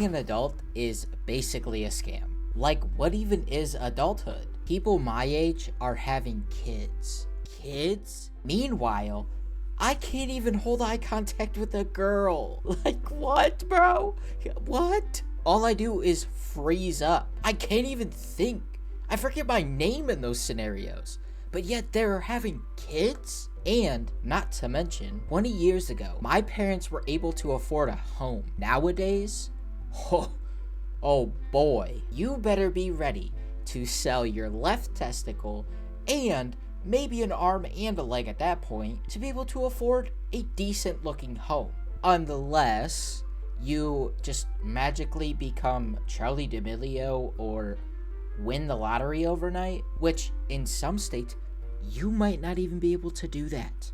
an adult is basically a scam. Like, what even is adulthood? People my age are having kids. Kids? Meanwhile, I can't even hold eye contact with a girl. Like, what, bro? What? All I do is freeze up. I can't even think. I forget my name in those scenarios. But yet they're having kids? And, not to mention, 20 years ago, my parents were able to afford a home. Nowadays, oh boy, you better be ready to sell your left testicle and maybe an arm and a leg at that point to be able to afford a decent looking home. Unless you just magically become Charlie D'Amelio or win the lottery overnight, which in some states, you might not even be able to do that.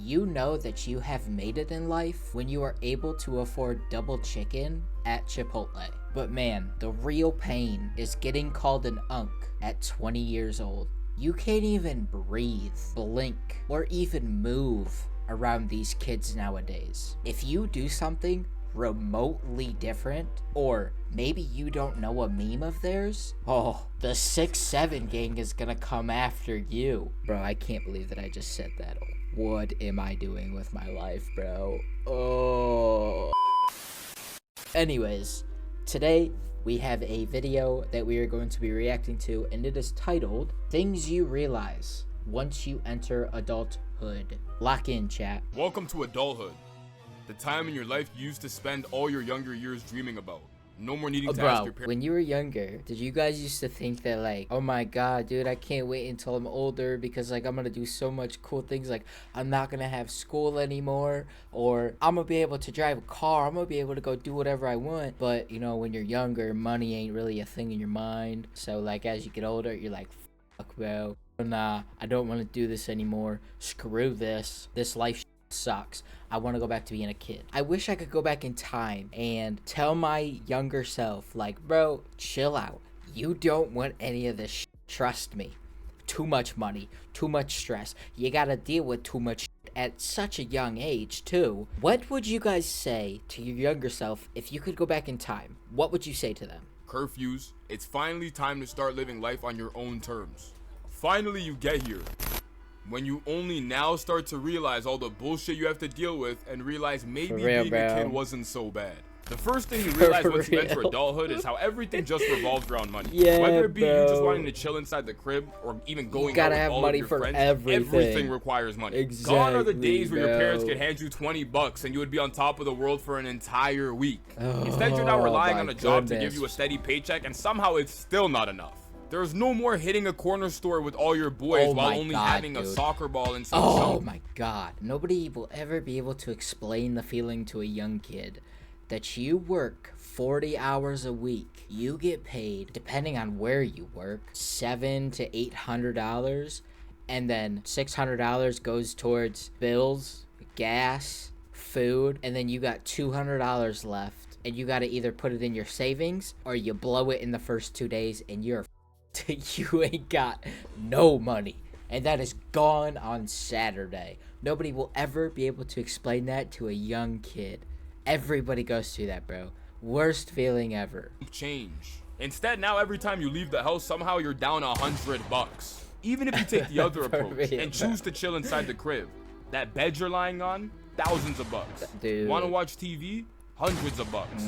You know that you have made it in life when you are able to afford double chicken at Chipotle. But man, the real pain is getting called an unk at 20 years old. You can't even breathe, blink, or even move around these kids nowadays. If you do something remotely different, or maybe you don't know a meme of theirs, the 6'7" gang is gonna come after you. Bro, I can't believe that I just said that. What am I doing with my life, bro? Anyways, today we have a video that we are going to be reacting to, and it is titled Things You Realize Once You Enter Adulthood. Lock in, chat. Welcome to adulthood. The time in your life you used to spend all your younger years dreaming about. No more needing to ask your parents. When you were younger, did you guys used to think that like, oh my god, dude, I can't wait until I'm older because like I'm gonna do so much cool things, like I'm not gonna have school anymore, or I'm gonna be able to drive a car, I'm gonna be able to go do whatever I want. But you know, when you're younger, money ain't really a thing in your mind. So like as you get older, you're like, fuck, bro, nah, I don't want to do this anymore. Screw this. This life sucks. I want to go back to being a kid. I wish I could go back in time and tell my younger self, like, bro, chill out. You don't want any of this shit. Trust me. Too much money, too much stress. You gotta deal with too much shit at such a young age, too. What would you guys say to your younger self if you could go back in time? What would you say to them? Curfews. It's finally time to start living life on your own terms. Finally, you get here. When you only now start to realize all the bullshit you have to deal with and realize maybe being a kid wasn't so bad. The first thing you realize once you enter adulthood is how everything just revolves around money. Yeah, whether it be bro. you just wanting to chill inside the crib or even going out with all of your friends, everything requires money. Exactly, gone are the days where your parents bro. could hand you $20 and you would be on top of the world for an entire week. Instead, you're now relying on a job to give you a steady paycheck, and somehow it's still not enough. There's no more hitting a corner store with all your boys while only having a soccer ball and some Oh my god. Nobody will ever be able to explain the feeling to a young kid that you work 40 hours a week. You get paid, depending on where you work, $700 to $800, and then $600 goes towards bills, gas, food, and then you got $200 left, and you got to either put it in your savings or you blow it in the first 2 days and you're you ain't got no money, and that is gone on Saturday. Nobody will ever be able to explain that to a young kid. Everybody goes through that, bro. Worst feeling ever. Change. Instead, now every time you leave the house, somehow you're down $100. Even if you take the other approach and choose to chill inside the crib, that bed you're lying on, thousands of bucks. Dude. Want to watch TV? Hundreds of bucks.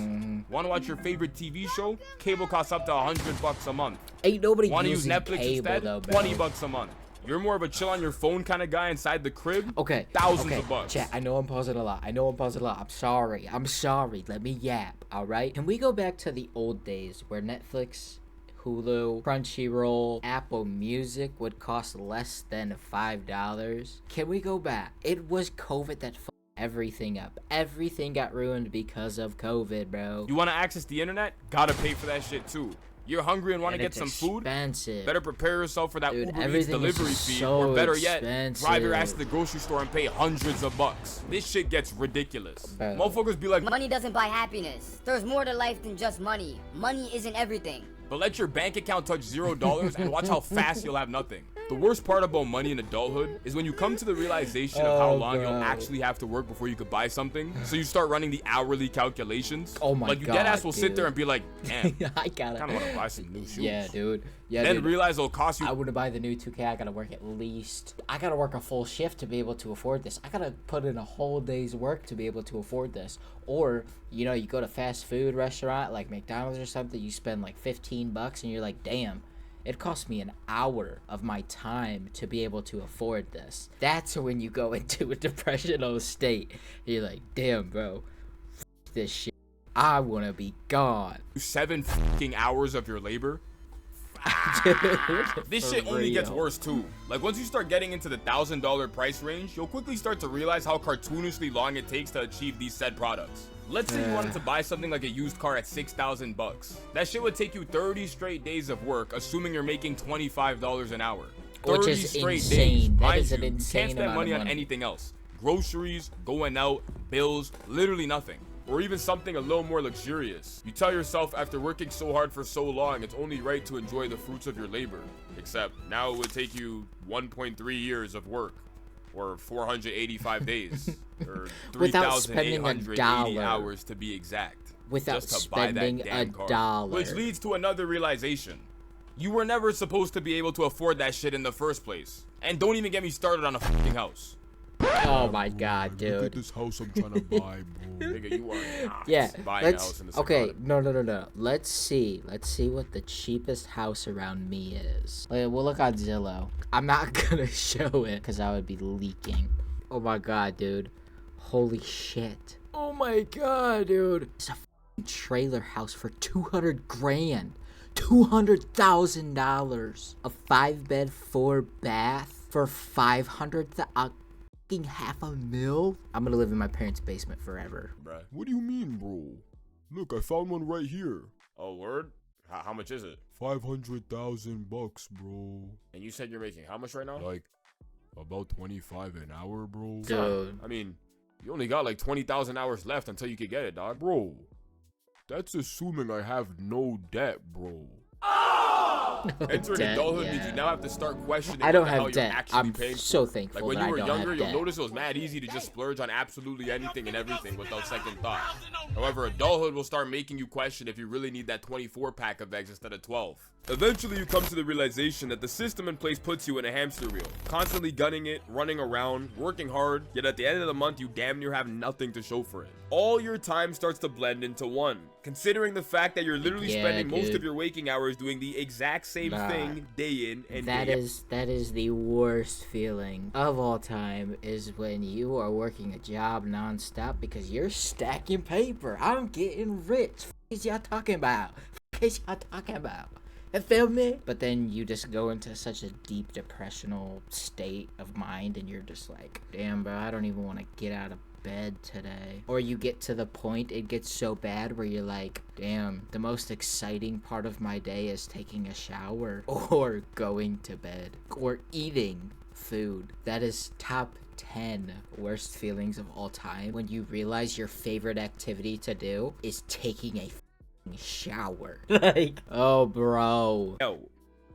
Want to watch your favorite TV show? Cable costs up to $100 a month. Ain't nobody Want to use using Netflix cable, instead? though, bro. $20 a month. You're more of a chill on your phone kind of guy inside the crib? Okay. Thousands of bucks. Chat, I know I'm pausing a lot. I'm sorry. Let me yap, alright? Can we go back to the old days where Netflix, Hulu, Crunchyroll, Apple Music would cost less than $5? Can we go back? It was COVID that everything up. Everything got ruined because of COVID, bro. You want to access the internet? Gotta pay for that shit too. You're hungry and want to get some food? Better prepare yourself for that Uber Eats delivery fee, or better yet, drive your ass to the grocery store and pay hundreds of bucks. This shit gets ridiculous. Bro. Motherfuckers be like, money doesn't buy happiness. There's more to life than just money. Money isn't everything. But let your bank account touch $0 and watch how fast you'll have nothing. The worst part about money in adulthood is when you come to the realization of how long you'll actually have to work before you could buy something. So you start running the hourly calculations. Oh my like you God, deadass will dude. sit there and be like, damn, I gotta. kind of want to buy some new shoes. Yeah, dude. Yeah, Then dude. realize it'll cost you. I want to buy the new 2K. I gotta work I gotta work a full shift to be able to afford this. I gotta put in a whole day's work to be able to afford this. Or, you know, you go to fast food restaurant like McDonald's or something, you spend like $15 and you're like, damn, it cost me an hour of my time to be able to afford this. That's when you go into a depressional state. You're like, damn, bro, this shit. I want to be gone. 7 fucking hours of your labor. This shit only gets worse too. Like once you start getting into the $1,000 price range, you'll quickly start to realize how cartoonishly long it takes to achieve these said products. Let's say you wanted to buy something like a used car at $6,000. That shit would take you 30 straight days of work, assuming you're making $25 an hour. 30 Which is straight insane. days. That Mind is an you, insane you can't spend amount money of on money. anything else. Groceries, going out, bills, literally nothing. Or even something a little more luxurious. You tell yourself after working so hard for so long, it's only right to enjoy the fruits of your labor. Except now it would take you 1.3 years of work, or 485 days, or Without spending a 3,880 dollar. hours to be exact. Without just to buy that spending a damn car. dollar. Which leads to another realization. You were never supposed to be able to afford that shit in the first place. And don't even get me started on a fucking house. Oh my God, Look at dude. this house I'm trying to buy, bro. Nigga, you are not Yeah, buying a house let's. in the Okay, no. Let's see what the cheapest house around me is. We'll look on Zillow. I'm not gonna show it because I would be leaking. Oh my God, dude. Holy shit. Oh my God, dude. It's a f***ing trailer house for 200 grand. $200,000. A 5-bed, 4-bath for 500. Half a mil. I'm gonna live in my parents' basement forever. Bruh. What do you mean, bro? Look, I found one right here. Oh, word? How much is it? $500,000, bro. And you said you're making how much right now? Like, about 25 an hour, bro. Dude. I mean, you only got like 20,000 hours left until you could get it, dog. Bro, that's assuming I have no debt, bro. Entering Debt, adulthood yeah. means you now have to start questioning I don't what the hell have you're debt. actually I'm paying so for. thankful Like when that you I were don't younger, have you'll debt. notice it was mad easy to just splurge on absolutely anything and everything without second thought. However, adulthood will start making you question if you really need that 24-pack of eggs instead of 12. Eventually, you come to the realization that the system in place puts you in a hamster wheel, constantly gunning it, running around, working hard, yet at the end of the month, you damn near have nothing to show for it. All your time starts to blend into one, considering the fact that you're literally Yeah, spending most dude. of your waking hours doing the exact same thing day in and That day out. that is the worst feeling of all time, is when you are working a job nonstop because you're stacking paper. I'm getting rich. F is y'all talking about? F is y'all talking about? You feel me? But then you just go into such a deep depressional state of mind and you're just like, damn, bro, I don't even want to get out of bed today. Or you get to the point, it gets so bad where you're like, damn, the most exciting part of my day is taking a shower or going to bed or eating food. That is top 10 worst feelings of all time, when you realize your favorite activity to do is taking a shower. Like, oh bro. Yo,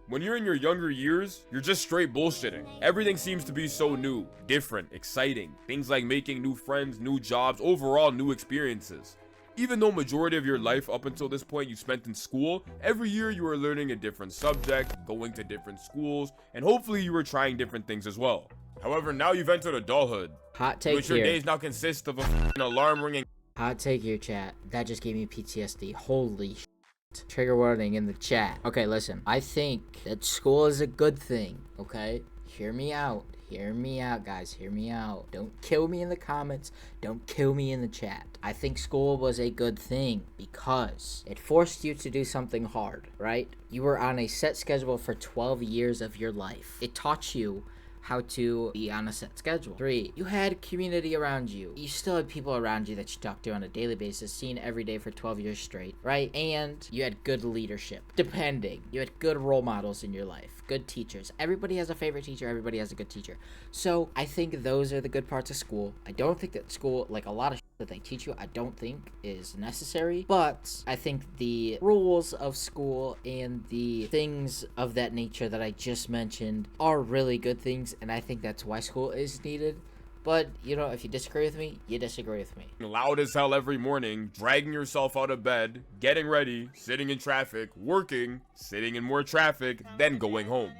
when you're in your younger years, you're just straight bullshitting. Everything seems to be so new, different, exciting. Things like making new friends, new jobs, overall new experiences. Even though majority of your life up until this point you spent in school, every year you were learning a different subject, going to different schools, and hopefully you were trying different things as well. However, now you've entered adulthood, Hot take which your here. days now consist of an alarm ringing. Hot take here, chat. That just gave me PTSD. Holy shit. Trigger warning in the chat. Okay, listen. I think that school is a good thing, okay? Hear me out. Hear me out, guys. Hear me out. Don't kill me in the comments. Don't kill me in the chat. I think school was a good thing because it forced you to do something hard, right? You were on a set schedule for 12 years of your life. It taught you how to be on a set schedule. 3, you had community around you. You still had people around you that you talked to on a daily basis, seen every day for 12 years straight, right? And you had good leadership, depending. You had good role models in your life, good teachers. Everybody has a favorite teacher, everybody has a good teacher. So I think those are the good parts of school. I don't think that school, like a lot of that they teach you, I don't think is necessary, but I think the rules of school and the things of that nature that I just mentioned are really good things, and I think that's why school is needed. But, you know, if you disagree with me, you disagree with me. Loud as hell every morning, dragging yourself out of bed, getting ready, sitting in traffic, working, sitting in more traffic, then going home.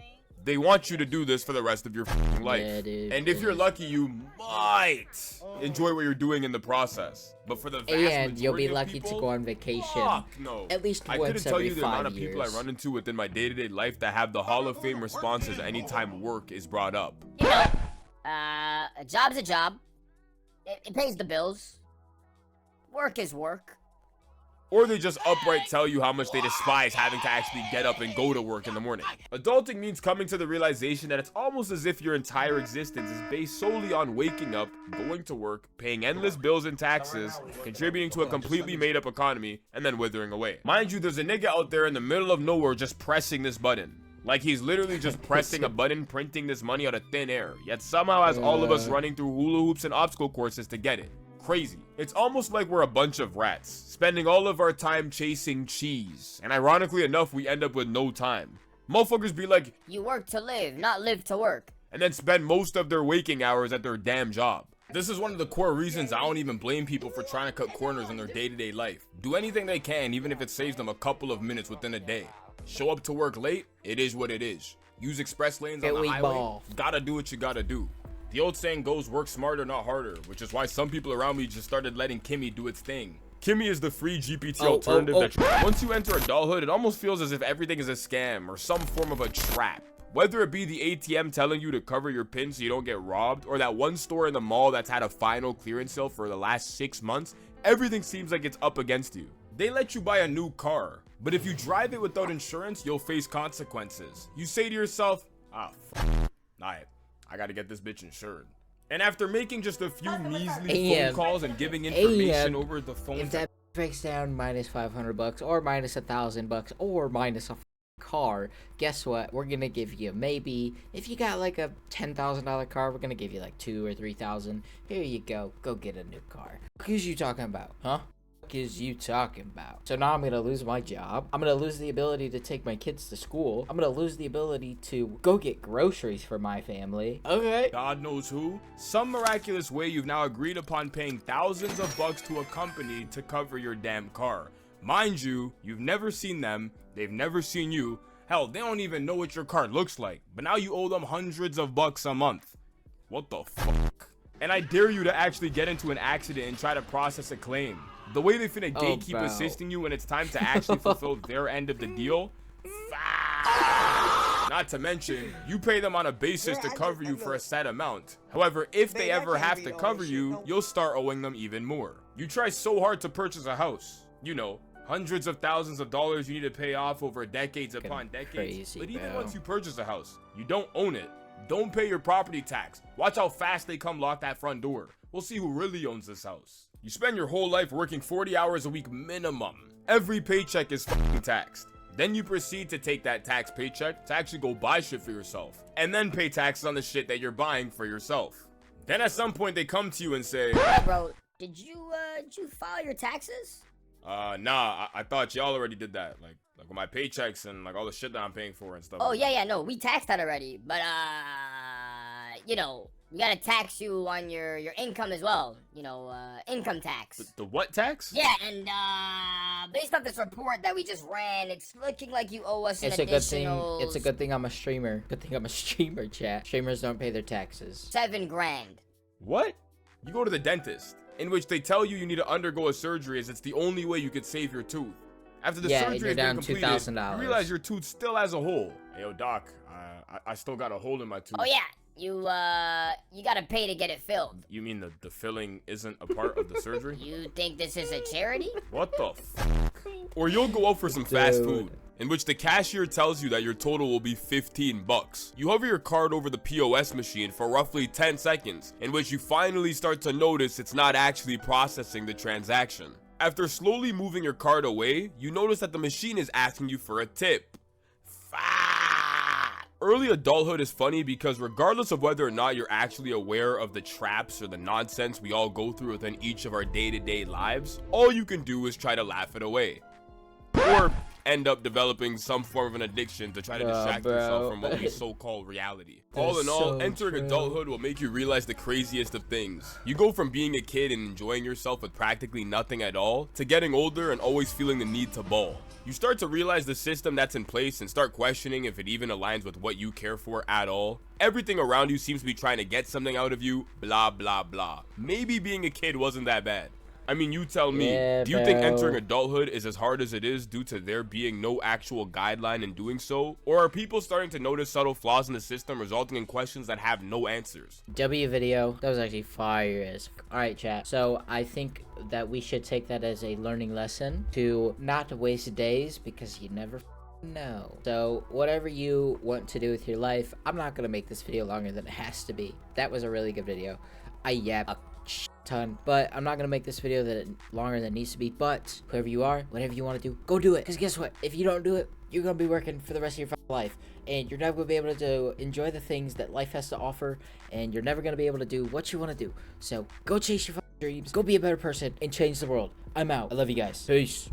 They want you to do this for the rest of your life. Yeah, dude, and if you're lucky, you might enjoy what you're doing in the process. But for the vast majority you'll be of lucky people, to go on vacation. No. At least I once couldn't tell every you the 5 amount of people I years. run into within my day-to-day life that have the Hall of Fame responses anytime work is brought up. You know, a job's a job. It pays the bills. Work is work. Or they just outright tell you how much they despise having to actually get up and go to work in the morning. Adulting means coming to the realization that it's almost as if your entire existence is based solely on waking up, going to work, paying endless bills and taxes, contributing to a completely made up economy, and then withering away. Mind you, there's a nigga out there in the middle of nowhere just pressing this button. Like he's literally just pressing a button, printing this money out of thin air, yet somehow has all of us running through hula hoops and obstacle courses to get it. Crazy. It's almost like we're a bunch of rats, spending all of our time chasing cheese. And ironically enough, we end up with no time. Motherfuckers be like, You work to live, not live to work. and then spend most of their waking hours at their damn job. This is one of the core reasons I don't even blame people for trying to cut corners in their day-to-day life. Do anything they can, even if it saves them a couple of minutes within a day. Show up to work late, it is what it is. Use express lanes on the highway, gotta do what you gotta do. The old saying goes, work smarter, not harder, which is why some people around me just started letting Kimmy do its thing. Kimmy is the free GPT alternative that once you enter adulthood, it almost feels as if everything is a scam or some form of a trap. Whether it be the ATM telling you to cover your PIN so you don't get robbed, or that one store in the mall that's had a final clearance sale for the last 6 months, everything seems like it's up against you. They let you buy a new car, but if you drive it without insurance, you'll face consequences. You say to yourself, I gotta get this bitch insured. And after making just a few measly phone calls and giving information over the phone, if that breaks down minus $500 or minus $1,000 or minus a car, guess what? We're gonna give you, maybe if you got like a $10,000 car, we're gonna give you like $2,000 or $3,000. Here you go get a new car. What is you talking about, huh? What is you talking about? So now I'm gonna lose my job. I'm gonna lose the ability to take my kids to school. I'm gonna lose the ability to go get groceries for my family. Okay. God knows who, some miraculous way you've now agreed upon paying thousands of bucks to a company to cover your damn car. Mind you, you've never seen them, they've never seen you. Hell, they don't even know what your car looks like. But now you owe them hundreds of bucks a month. What the fuck? And I dare you to actually get into an accident and try to process a claim. The way they finna gatekeep assisting you when it's time to actually fulfill their end of the deal. Not to mention, you pay them on a basis to cover you for a set amount. However, if they ever have to cover you, you'll start owing them even more. You try so hard to purchase a house. You know, hundreds of thousands of dollars you need to pay off over decades upon decades. But even once you purchase a house, you don't own it. Don't pay your property tax. Watch how fast they come lock that front door. We'll see who really owns this house. You spend your whole life working 40 hours a week minimum. Every paycheck is fucking taxed. Then you proceed to take that tax paycheck to actually go buy shit for yourself. And then pay taxes on the shit that you're buying for yourself. Then at some point they come to you and say, Hey bro, did you file your taxes? Nah, I thought y'all already did that. Like with my paychecks and like all the shit that I'm paying for and stuff. Oh yeah, no, we taxed that already. But you know, we gotta tax you on your income as well. You know, income tax. The what tax? Yeah, and based off this report that we just ran, it's looking like you owe us an additional... It's a good thing I'm a streamer. Good thing I'm a streamer, chat. Streamers don't pay their taxes. $7 grand. What? You go to the dentist, in which they tell you need to undergo a surgery as it's the only way you could save your tooth. After the surgery has been completed, you realize your tooth still has a hole. Hey, yo, doc, I still got a hole in my tooth. Oh yeah, you gotta pay to get it filled. You mean the filling isn't a part of the surgery? You think this is a charity? What the fuck? Or you'll go out for some fast food, in which the cashier tells you that your total will be 15 bucks. You hover your card over the POS machine for roughly 10 seconds, in which you finally start to notice it's not actually processing the transaction. After slowly moving your card away, you notice that the machine is asking you for a tip. Early adulthood is funny because regardless of whether or not you're actually aware of the traps or the nonsense we all go through within each of our day-to-day lives, all you can do is try to laugh it away. Or end up developing some form of an addiction to try to distract yourself from what we so-call reality. All in all, entering adulthood will make you realize the craziest of things. You go from being a kid and enjoying yourself with practically nothing at all, to getting older and always feeling the need to ball. You start to realize the system that's in place and start questioning if it even aligns with what you care for at all. Everything around you seems to be trying to get something out of you, blah blah blah. Maybe being a kid wasn't that bad. I mean, you tell me, do you think entering adulthood is as hard as it is due to there being no actual guideline in doing so? Or are people starting to notice subtle flaws in the system resulting in questions that have no answers? W video, that was actually fire as Alright chat, so I think that we should take that as a learning lesson to not waste days because you never know. So whatever you want to do with your life, I'm not going to make this video longer than it has to be. That was a really good video. I yapped a ton, but I'm not gonna make this video that longer than it needs to be. But whoever you are, whatever you want to do, go do it, because guess what, if you don't do it, you're gonna be working for the rest of your life, and you're never gonna be able to enjoy the things that life has to offer, and you're never gonna be able to do what you want to do. So go chase your dreams, go be a better person, and change the world. I'm out. I love you guys. Peace.